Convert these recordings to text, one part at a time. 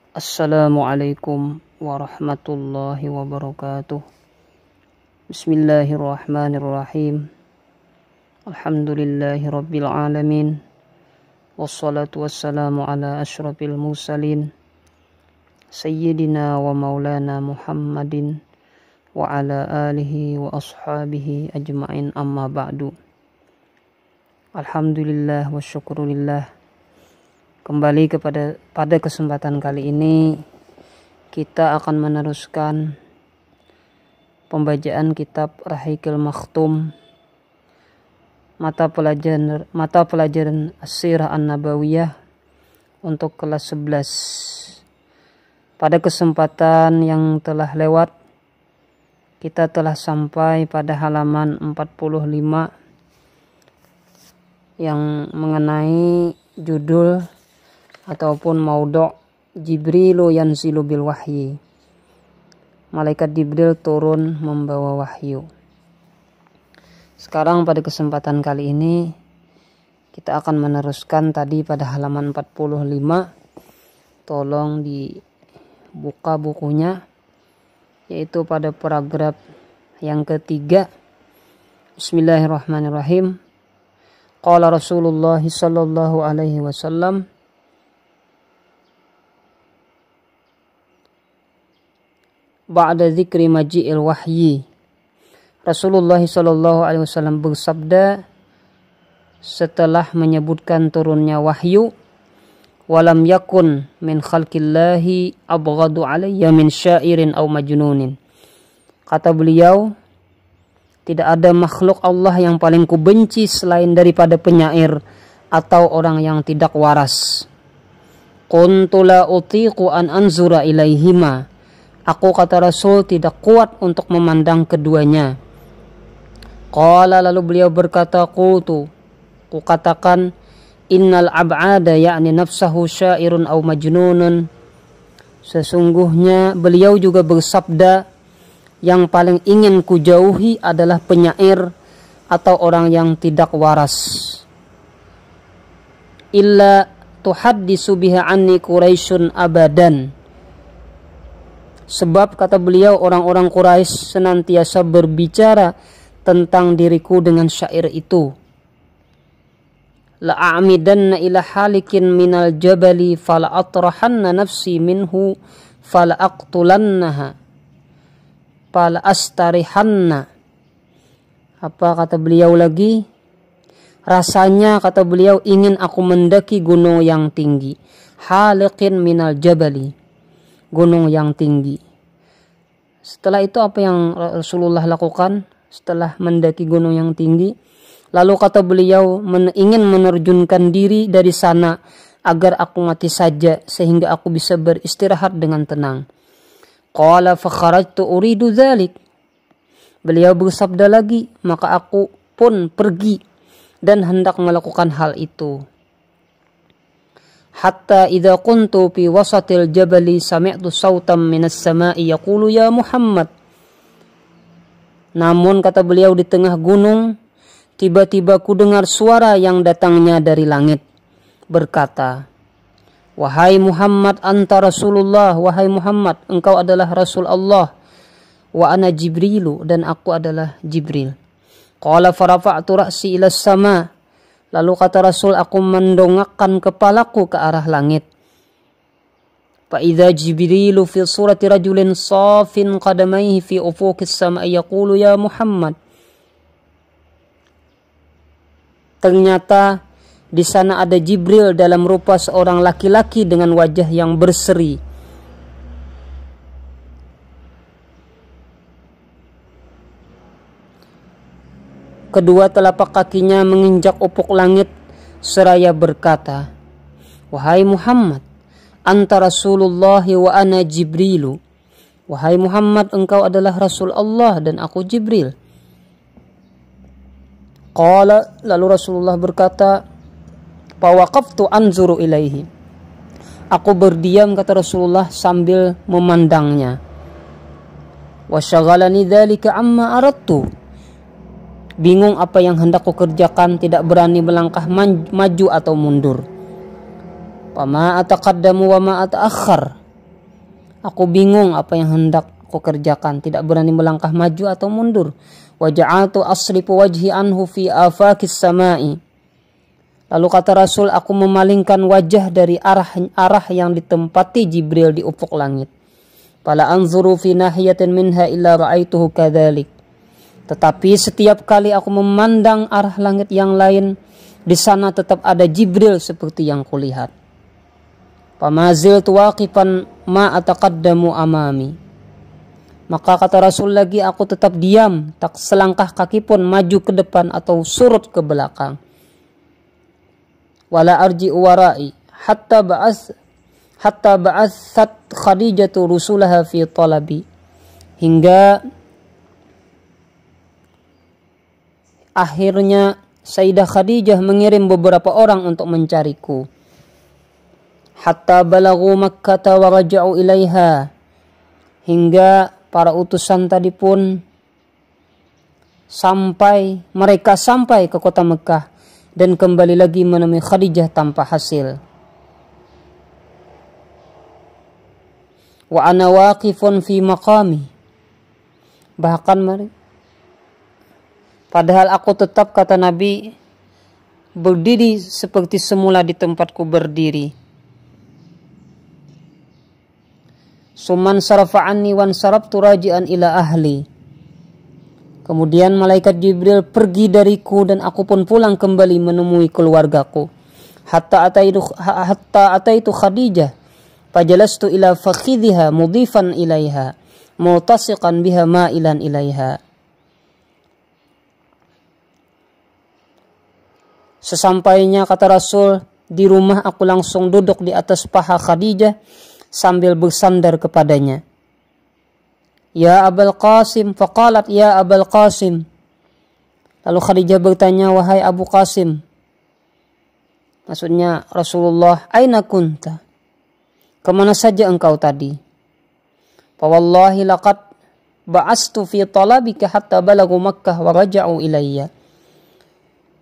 Assalamualaikum warahmatullahi wabarakatuh. Bismillahirrahmanirrahim. Alhamdulillahi rabbil alamin. Wassalatu wassalamu ala asyrafil mursalin Sayyidina wa maulana Muhammadin wa ala alihi wa ashabihi ajma'in, amma ba'du. Alhamdulillah wa syukurillah. Kembali pada kesempatan kali ini kita akan meneruskan pembacaan kitab Rahiqil Makhtum, mata pelajaran As-Sirah An-Nabawiyah untuk kelas 11. Pada kesempatan yang telah lewat kita telah sampai pada halaman 45 yang mengenai judul ataupun maudhu' Jibrilu yanzilu bil wahyi. Malaikat Jibril turun membawa wahyu. Sekarang pada kesempatan kali ini kita akan meneruskan tadi pada halaman 45. Tolong dibuka bukunya, yaitu pada paragraf yang ketiga. Bismillahirrahmanirrahim. Qala Rasulullah sallallahu alaihi wasallam, ba'da dzikri maji'il wahyi. Rasulullah sallallahu alaihi wasallam bersabda setelah menyebutkan turunnya wahyu, walam yakun min khalqillahi abghadu alayya min syairin aw majnunin. Kata beliau, tidak ada makhluk Allah yang paling kubenci selain daripada penyair atau orang yang tidak waras. Kuntu la utiqu an anzura ilaihima. Aku, kata Rasul, tidak kuat untuk memandang keduanya. Qala, lalu beliau berkata, qultu, kukatakan, innal ab'ada ya'ni nafsahu syairun aw majnunun. Sesungguhnya beliau juga bersabda, yang paling ingin kujauhi adalah penyair atau orang yang tidak waras. Illa tuhaddisu biha anni Quraisyun abadan. Sebab, kata beliau, orang-orang Quraisy senantiasa berbicara tentang diriku dengan syair itu. La'amidanna ila halikin minal jabali fala atrahanna nafsi minhu fala aqtulannaha fala astarihanna. Apa kata beliau lagi? Rasanya, kata beliau, ingin aku mendaki gunung yang tinggi. Halikin minal jabali, gunung yang tinggi. Setelah itu apa yang Rasulullah lakukan setelah mendaki gunung yang tinggi? Lalu kata beliau, ingin menerjunkan diri dari sana agar aku mati saja sehingga aku bisa beristirahat dengan tenang. Qala fa kharajtu uridu dzalik. Beliau bersabda lagi, maka aku pun pergi dan hendak melakukan hal itu. Hatta idza kuntu fi wasatil jabali sami'tu sautam minas sama'i yaqulu ya Muhammad. Namun, kata beliau, di tengah gunung tiba-tiba ku dengar suara yang datangnya dari langit berkata, wahai Muhammad, anta Rasulullah, wahai Muhammad, engkau adalah Rasul Allah. Wa ana Jibrilu, dan aku adalah Jibril. Qala farafa'tu ra'si ila sama. Lalu kata Rasul, aku mendongakkan kepalaku ke arah langit. Fa idza Jibrilu fi surati rajulin safin qadamaihi fi ufuqis sama'i yaqulu ya Muhammad. Ternyata di sana ada Jibril dalam rupa seorang laki-laki dengan wajah yang berseri. Kedua telapak kakinya menginjak ufuk langit seraya berkata, wahai Muhammad, anta Rasulullah wa ana Jibrilu. Wahai Muhammad, engkau adalah Rasul Allah dan aku Jibril. Qala, lalu Rasulullah berkata, fawaqaftu anzuru ilaihi. Aku berdiam, kata Rasulullah, sambil memandangnya. Wa syaghalani dzalika amma aradtu. Bingung apa yang hendak kukerjakan, tidak berani melangkah maju atau mundur. Wa ma ataqaddamu wa ma ataakhir. Aku bingung apa yang hendak aku kerjakan, tidak berani melangkah maju atau mundur. Wa ja'altu asrifu wajhi anhu fi afaqis samai. Lalu kata Rasul, aku memalingkan wajah dari arah yang ditempati Jibril di ufuk langit. Fala anzuru fi nahiyatin minha illa ra'aituhu kadzalik. Tetapi setiap kali aku memandang arah langit yang lain, di sana tetap ada Jibril seperti yang kulihat. Famazil tuwaqifan ma ataqaddamu amami. Maka kata Rasul lagi, aku tetap diam, tak selangkah kaki pun maju ke depan atau surut ke belakang. Wala arji'u wara'i hatta ba'atsat Khadijatu rusulaha fi talabi. Hingga akhirnya Sayyidah Khadijah mengirim beberapa orang untuk mencariku. Hatta balagu Makkah wa raja'u ilaiha. Hingga para utusan tadi pun mereka sampai ke kota Mekah dan kembali lagi menemui Khadijah tanpa hasil. Wa ana waqifun fi maqami. Bahkan padahal aku tetap, kata Nabi, berdiri seperti semula di tempatku berdiri. Summan sarafa anni wan sarabtu raji'an ila ahli. Kemudian malaikat Jibril pergi dariku dan aku pun pulang kembali menemui keluargaku. Hatta ataitu Khadijah fajalastu ila fakhidhiha mudifan ilaiha multasiqan biha ma'ilan ilaiha. Sesampainya, kata Rasul, di rumah aku langsung duduk di atas paha Khadijah sambil bersandar kepadanya. Ya Abul Qasim, faqalat ya Abul Qasim. Lalu Khadijah bertanya, wahai Abu Qasim. Maksudnya Rasulullah, aina kunta? Kemana saja engkau tadi? Fa wallahi laqad ba'astu fi talabika hatta balagu Makkah wa raja'u ilayya.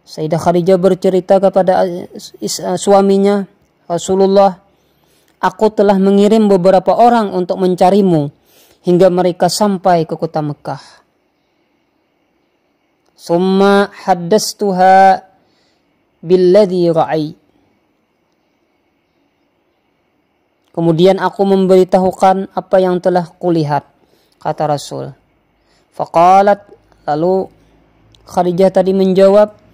Sayyidah Khadijah bercerita kepada suaminya, Rasulullah, aku telah mengirim beberapa orang untuk mencarimu hingga mereka sampai ke kota Mekah. Summa haddastuha billadhi ra'i. Kemudian aku memberitahukan apa yang telah kulihat, kata Rasul. Faqalat, lalu Khadijah tadi menjawab,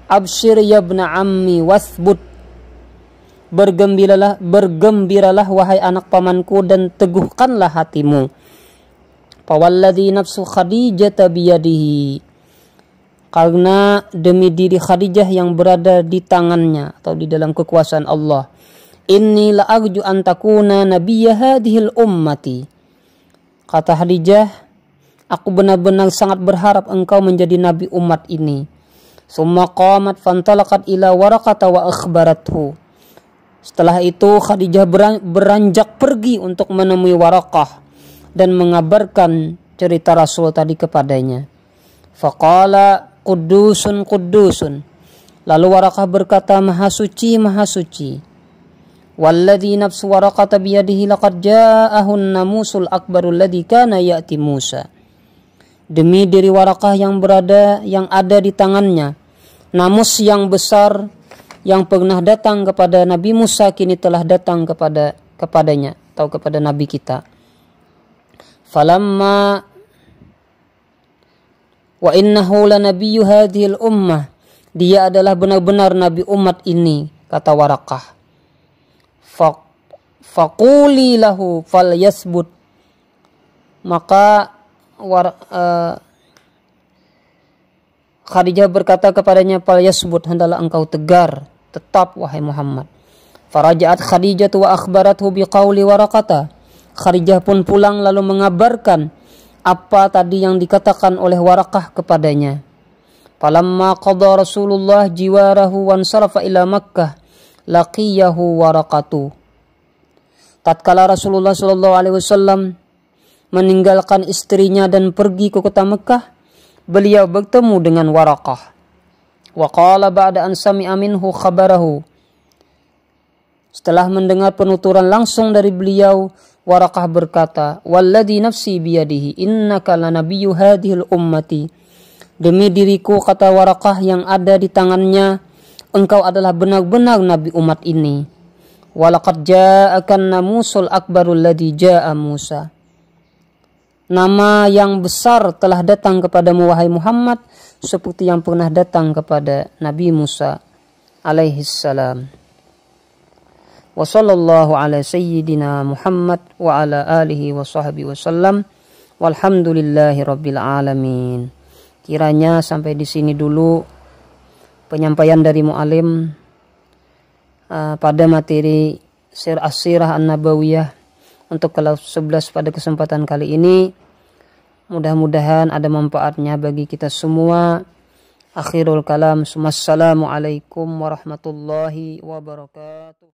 Abshir ya ibna ammi wathbut. Bergembiralah wahai anak pamanku dan teguhkanlah hatimu. Fawalladhi nafsu Khadijah biyadihi. Karena demi diri Khadijah yang berada di tangannya atau di dalam kekuasaan Allah. Inni la arju an takuna nabiyya hadhil ummati. Kata Khadijah, aku benar-benar sangat berharap engkau menjadi nabi umat ini. Summa qamat fantalaqat ila Waraqah wa akhbarathu. Setelah itu Khadijah beranjak pergi untuk menemui Waraqah dan mengabarkan cerita Rasul tadi kepadanya. Faqala quddusun quddusun. Lalu Waraqah berkata, maha suci, maha suci. Walladhi nafsu Waraqah biyadihi laqad ja'ahun namusul akbarul ladzi kana ya'ti Musa. Demi diri Waraqah yang ada di tangannya, namus yang besar yang pernah datang kepada Nabi Musa kini telah datang kepadanya atau kepada Nabi kita. Falamma wa innahu lanabiyyu hadhil ummah. Dia adalah benar-benar nabi umat ini, kata Waraqah. Faquli lahu falyasbut. Maka Khadijah berkata kepadanya, falyasbut, hendaklah engkau tegar, tetap wahai Muhammad. Faraja'at Khadijah wa akhbarathu biqauli Waraqah. Khadijah pun pulang lalu mengabarkan apa tadi yang dikatakan oleh Waraqah kepadanya. Falamma qada Rasulullah jiwarahu wan sarafa ila Makkah laqiyahu Waraqatu. Tatkala Rasulullah SAW meninggalkan istrinya dan pergi ke kota Mekah, beliau bertemu dengan Waraqah. Wa qala ba'da an sami'a minhu khabarahu. Setelah mendengar penuturan langsung dari beliau, Waraqah berkata, "Walladzi nafsi biyadihi innaka lanabiyyu hadhil ummati." Demi diriku, kata Waraqah yang ada di tangannya, engkau adalah benar-benar nabi umat ini. Walaqad ja'akan namusul akbarul ladzi ja'a Musa. Nama yang besar telah datang kepadamu wahai Muhammad, seperti yang pernah datang kepada Nabi Musa alaihi salam. Wa sallallahu ala sayyidina Muhammad wa ala alihi wa sahbihi wasallam. Walhamdulillahi rabbil alamin. Kiranya sampai di sini dulu penyampaian dari mu'alim pada materi As-Sirah An-Nabawiyah untuk kelas 11 pada kesempatan kali ini. Mudah-mudahan ada manfaatnya bagi kita semua. Akhirul kalam. Assalamualaikum warahmatullahi wabarakatuh.